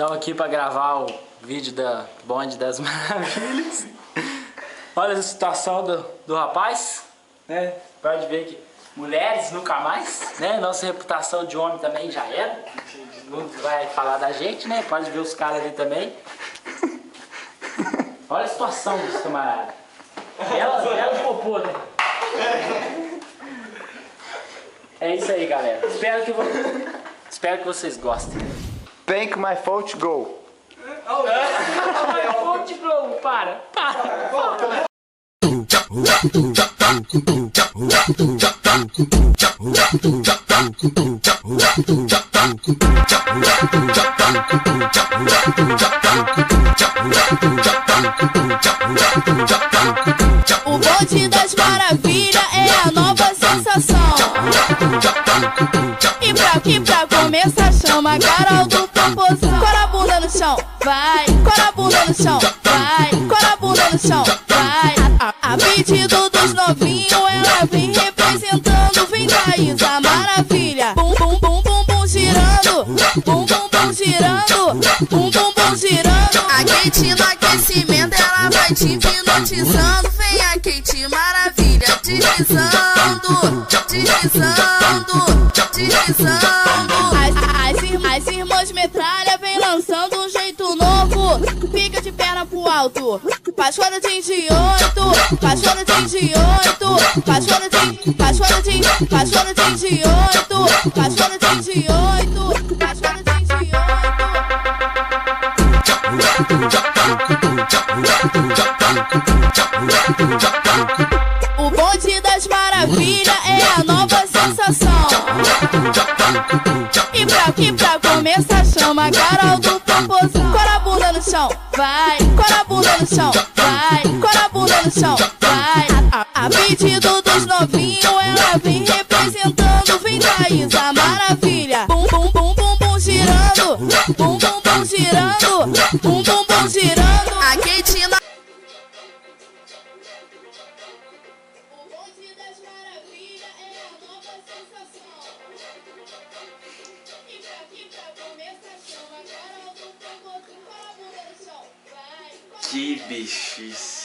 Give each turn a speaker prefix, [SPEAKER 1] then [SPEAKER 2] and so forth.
[SPEAKER 1] Estamos aqui para gravar o vídeo da Bonde das Maravilhas. Olha a situação do rapaz, né? Pode ver que mulheres nunca mais, né? Nossa reputação de homem também já era. Não vai falar da gente, né? Pode ver os caras ali também. Olha a situação dos camaradas. Ela popô, né? É isso aí, galera. Espero que vocês gostem.
[SPEAKER 2] Thank my fault go.
[SPEAKER 1] My fault go, para.
[SPEAKER 3] O bonde das maravilhas é a nova sensação. E pra começar chama a Carol do Popozão. Cora a bunda no chão, vai. Cora a bunda no chão, vai. Cora a bunda no chão, vai. A pedido dos novinhos ela vem representando. Vem Thaísa Maravilha. Bum bum bum bum bum girando. Bum bum bum girando. Bum bum bum girando. A Kate no aquecimento ela vai te hipnotizando. Vem a Kate Maravilha deslizando. Deslizando. Deslizando. As irmãs metralha vem lançando um jeito novo. Fica de perna pro alto. Pascoada de 28. Pascoada de 28. Pascoada de 28. Pascoada de 28. Pascoada de 28. Pascoada de 28. O bonde das maravilhas é a nova sensação. E pra começar chama a Carol do Popozão. Cora a bunda no chão, vai. Cora a bunda no chão, vai. Cora a bunda no chão, vai. A pedido dos novinhos ela vem representando. Vem Thaísa Maravilha. Bum bum bum bum bum girando. Bum bum bum girando. Bum bum bum girando. A Kate na... O bonde das maravilhas é a nova sensação. E pra começar chama a Carol do Popozão. Cora a bunda no chão, vai.
[SPEAKER 2] Que bichice.